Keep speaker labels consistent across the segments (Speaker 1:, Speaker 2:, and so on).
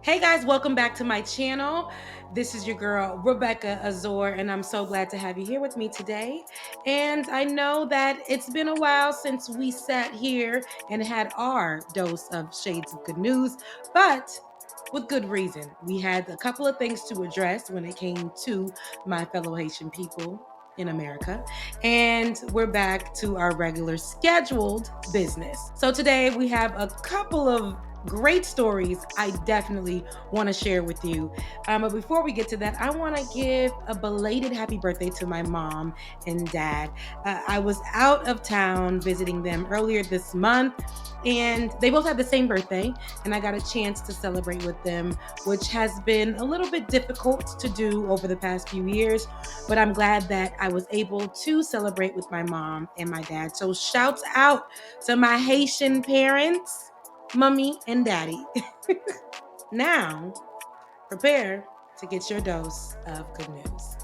Speaker 1: Hey guys, welcome back to my channel. This is your girl, Rebecca Azor, and I'm so glad to have you here with me today. And I know that it's been a while since we sat here and had our dose of shades of good news, but with good reason. We had a couple of things to address when it came to my fellow Haitian people in America. And we're back to our regular scheduled business. So today we have a couple of great stories I definitely want to share with you. But before we get to that, I want to give a belated happy birthday to my mom and dad. I was out of town visiting them earlier this month, and they both had the same birthday, and I got a chance to celebrate with them, which has been a little bit difficult to do over the past few years, but I'm glad that I was able to celebrate with my mom and my dad. So shouts out to my Haitian parents, mommy and daddy. Now, prepare to get your dose of good news.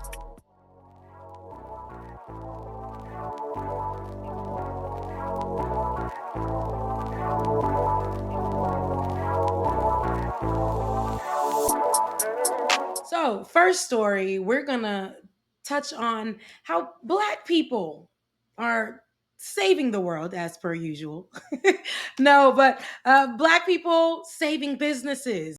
Speaker 1: So, first story, we're going to touch on how Black people are saving the world as per usual. No, but Black people saving businesses.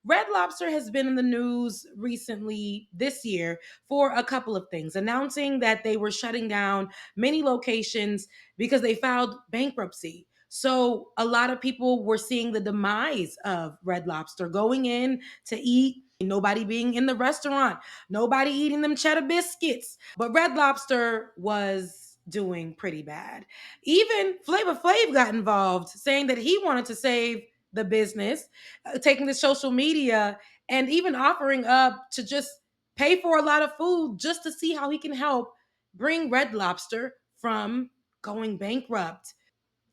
Speaker 1: Red Lobster has been in the news recently this year for a couple of things, announcing that they were shutting down many locations because they filed bankruptcy. So a lot of people were seeing the demise of Red Lobster, going in to eat, nobody being in the restaurant, nobody eating them cheddar biscuits. But Red Lobster was doing pretty bad. Even Flavor Flav got involved, saying that he wanted to save the business, taking the social media and even offering up to just pay for a lot of food just to see how he can help bring Red Lobster from going bankrupt,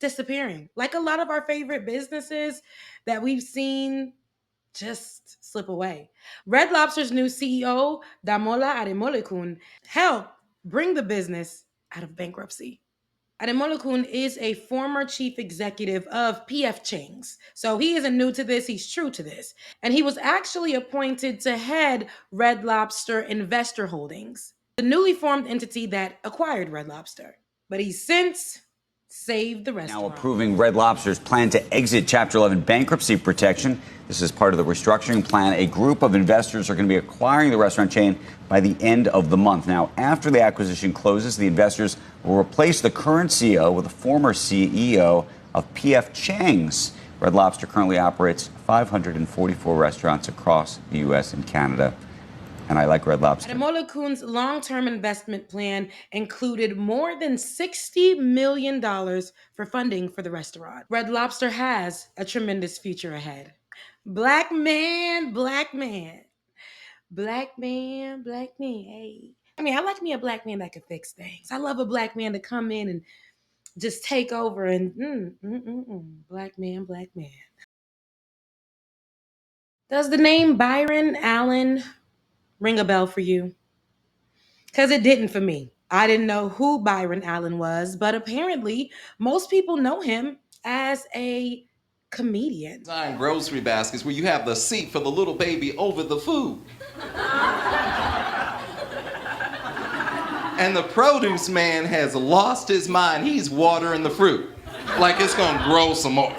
Speaker 1: disappearing. Like a lot of our favorite businesses that we've seen just slip away. Red Lobster's new CEO, Damola Ademolekun, helped bring the business out of bankruptcy. Ademolekun is a former chief executive of PF Chang's. So he isn't new to this, he's true to this. And he was actually appointed to head Red Lobster Investor Holdings, the newly formed entity that acquired Red Lobster. But he's since saved the
Speaker 2: Now
Speaker 1: restaurant.
Speaker 2: approving Red Lobster's plan to exit Chapter 11 bankruptcy protection. This is part of the restructuring plan. A group of investors are going to be acquiring the restaurant chain by the end of the month. Now, after the acquisition closes, the investors will replace the current CEO with a former CEO of P.F. Chang's. Red Lobster currently operates 544 restaurants across the U.S. and Canada. And I like Red Lobster.
Speaker 1: Ademolekun's long-term investment plan included more than $60 million for funding for the restaurant. Red Lobster has a tremendous future ahead. Black man, black man. Black man, black man. Hey. I mean, I like me a black man that can fix things. I love a black man to come in and just take over and black man, black man. Does the name Byron Allen ring a bell for you? Because it didn't for me. I didn't know who Byron Allen was, but apparently most people know him as a comedian.
Speaker 3: Design grocery baskets where you have the seat for the little baby over the food. And the produce man has lost his mind. He's watering the fruit like it's gonna grow some more.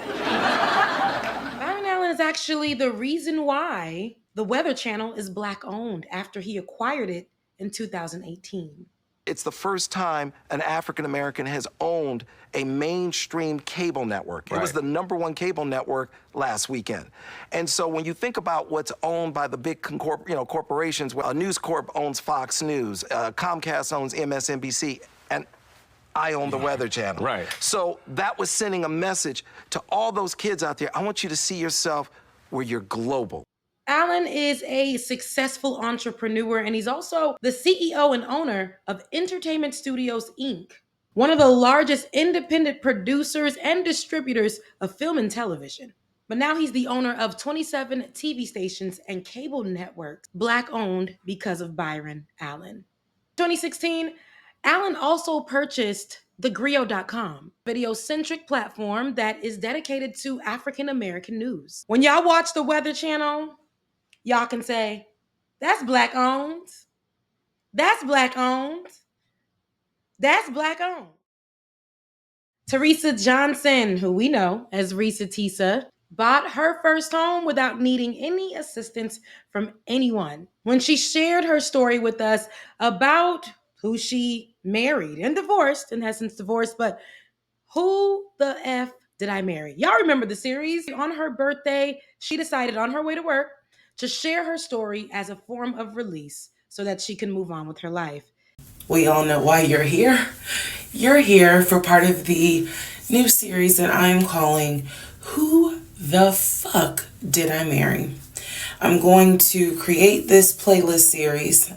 Speaker 1: Byron Allen is actually the reason why the Weather Channel is Black owned after he acquired it in 2018.
Speaker 4: It's the first time an African American has owned a mainstream cable network. It was the #1 cable network last weekend. And so when you think about what's owned by the big corporations, News Corp owns Fox News, Comcast owns MSNBC, and I own the Weather Channel.
Speaker 5: Right.
Speaker 4: So that was sending a message to all those kids out there. I want you to see yourself where you're global.
Speaker 1: Allen is a successful entrepreneur, and he's also the CEO and owner of Entertainment Studios, Inc., one of the largest independent producers and distributors of film and television. But now he's the owner of 27 TV stations and cable networks, Black owned because of Byron Allen. 2016, Allen also purchased thegrio.com, video-centric platform that is dedicated to African American news. When y'all watch the Weather Channel, y'all can say, that's Black owned. That's Black owned. That's Black owned. Teresa Johnson, who we know as Reesa Teesa, bought her first home without needing any assistance from anyone. When she shared her story with us about who she married and divorced, and has since divorced, but who the F did I marry? Y'all remember the series? On her birthday, she decided on her way to work to share her story as a form of release so that she can move on with her life.
Speaker 5: We all know why you're here. You're here for part of the new series that I'm calling Who the Fuck Did I Marry? I'm going to create this playlist series,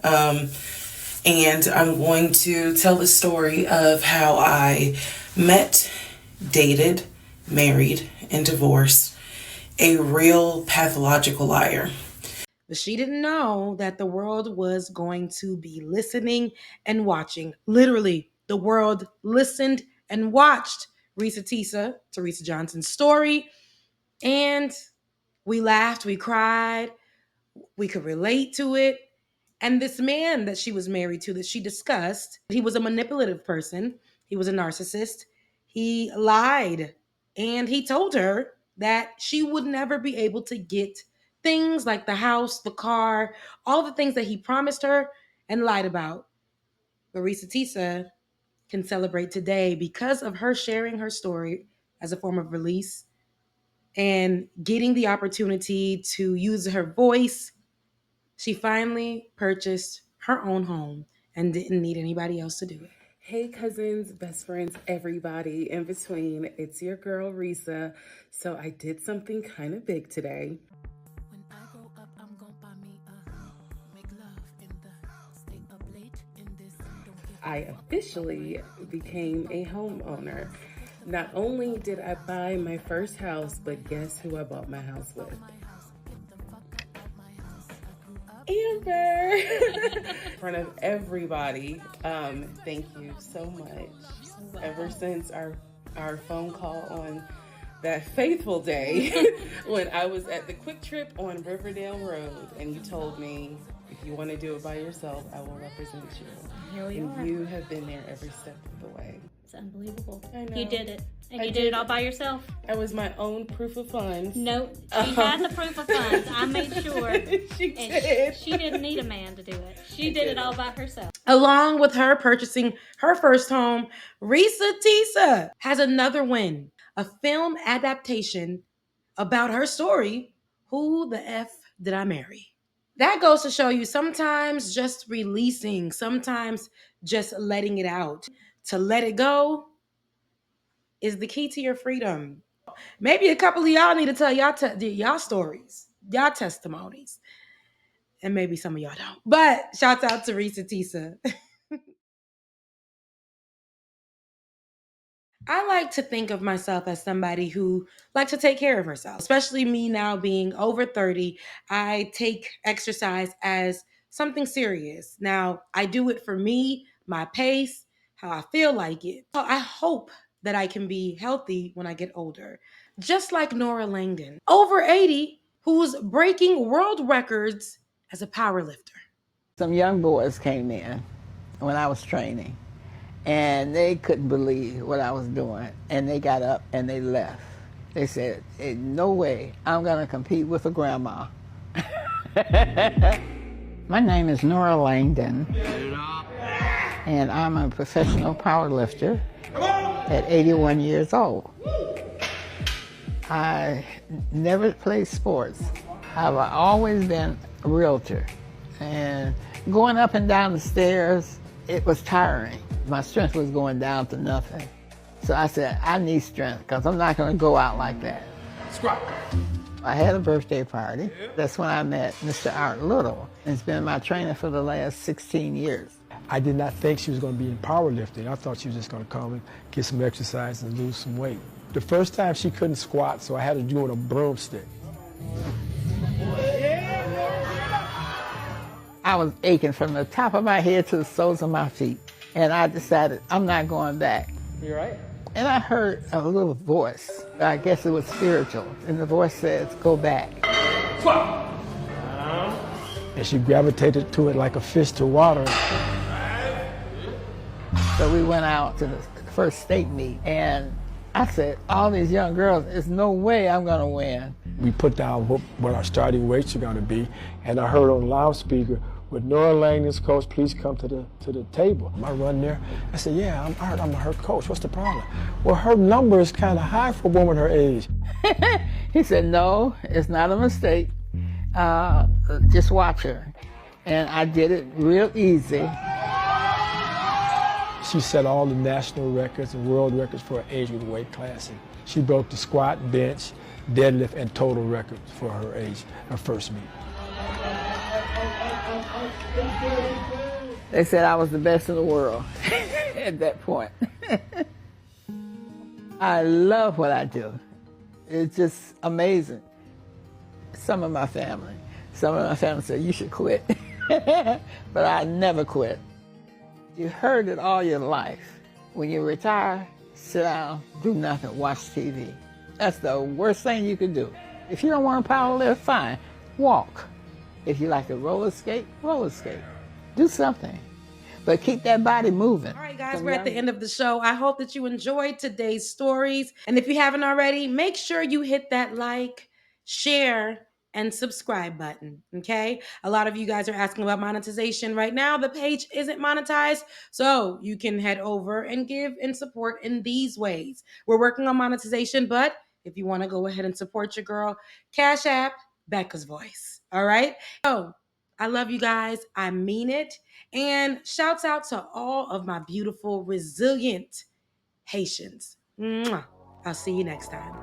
Speaker 5: and I'm going to tell the story of how I met, dated, married, and divorced a real pathological liar.
Speaker 1: But she didn't know that the world was going to be listening and watching. Literally, the world listened and watched Reesa Teesa, Teresa Johnson's story. And we laughed, we cried, we could relate to it. And this man that she was married to, that she discussed, he was a manipulative person. He was a narcissist. He lied. And he told her that she would never be able to get things like the house, the car, all the things that he promised her and lied about. But Reesa Teesa can celebrate today because of her sharing her story as a form of release and getting the opportunity to use her voice. She finally purchased her own home and didn't need anybody else to do it.
Speaker 5: Hey cousins, best friends, everybody in between. It's your girl Reesa. So I did something kind of big today.
Speaker 6: When I grow up, I'm gonna buy me a make love in the stay up late in this. Don't give
Speaker 5: I officially became a homeowner. Not only did I buy my first house, but guess who I bought my house with? Amber! In front of everybody, thank you so much. Ever since our phone call on that fateful day when I was at the Quick Trip on Riverdale Road, and you told me, if you want to do it by yourself, I will represent you.
Speaker 7: Here we are.
Speaker 5: And you have been there every step of the way.
Speaker 7: It's unbelievable.
Speaker 5: I know.
Speaker 7: You did it. And
Speaker 5: I
Speaker 7: you
Speaker 5: did
Speaker 7: did
Speaker 5: it.
Speaker 7: it all by yourself.
Speaker 5: I was my own proof of funds.
Speaker 7: No, she had the proof of funds. I made sure.
Speaker 5: She
Speaker 7: And
Speaker 5: did.
Speaker 7: she didn't need a man to do it. She did it all by herself.
Speaker 1: Along with her purchasing her first home, Reesa Teesa has another win, a film adaptation about her story, Who the F Did I Marry? That goes to show you sometimes just releasing, sometimes just letting it out. To let it go is the key to your freedom. Maybe a couple of y'all need to tell y'all stories, y'all testimonies. And maybe some of y'all don't. But shouts out to Reesa Teesa. I like to think of myself as somebody who likes to take care of herself, especially me now being over 30. I take exercise as something serious. Now, I do it for me, my pace, how I feel like it. So I hope that I can be healthy when I get older. Just like Nora Langan, over 80, who's breaking world records as a powerlifter.
Speaker 8: Some young boys came in when I was training, and they couldn't believe what I was doing, and they got up and they left. They said, "Hey, no way, I'm gonna compete with a grandma." My name is Nora Langan, and I'm a professional powerlifter at 81 years old. I never played sports. I've always been a realtor, and going up and down the stairs, it was tiring. My strength was going down to nothing. So I said, I need strength because I'm not going to go out like that.
Speaker 9: Squat.
Speaker 8: I had a birthday party. That's when I met Mr. Art Little. He's been my trainer for the last 16 years.
Speaker 9: I did not think she was going to be in powerlifting. I thought she was just going to come and get some exercise and lose some weight. The first time she couldn't squat, so I had to do it on a broomstick.
Speaker 8: I was aching from the top of my head to the soles of my feet. And I decided I'm not going back.
Speaker 10: You right?
Speaker 8: And I heard a little voice. I guess it was spiritual. And the voice says, go back.
Speaker 9: And she gravitated to it like a fish to water.
Speaker 8: So we went out to the first state meet, and I said, all these young girls, there's no way I'm gonna win.
Speaker 9: We put down what our starting weights are gonna be, and I heard on loudspeaker, with Nora Langan's coach, please come to the table. I run there, I said, yeah, I'm her coach, what's the problem? Well, her number is kind of high for a woman her age.
Speaker 8: He said, no, it's not a mistake. Just watch her. And I did it real easy.
Speaker 9: She set all the national records and world records for her age group weight class. She broke the squat, bench, deadlift, and total records for her age, her first meet.
Speaker 8: They said I was the best in the world at that point. I love what I do. It's just amazing. Some of my family said, you should quit. But I never quit. You heard it all your life. When you retire, sit down, do nothing, watch TV. That's the worst thing you could do. If you don't want to power lift, fine, walk. If you like to roller skate, do something. But keep that body moving.
Speaker 1: All right, guys, we're at the end of the show. I hope that you enjoyed today's stories. And if you haven't already, make sure you hit that like, share, and subscribe button, okay? A lot of you guys are asking about monetization right now. The page isn't monetized, so you can head over and give and support in these ways. We're working on monetization, but if you want to go ahead and support your girl, Cash App, Becca's Voice, all right? So I love you guys. I mean it. And shouts out to all of my beautiful, resilient Haitians. Mwah. I'll see you next time.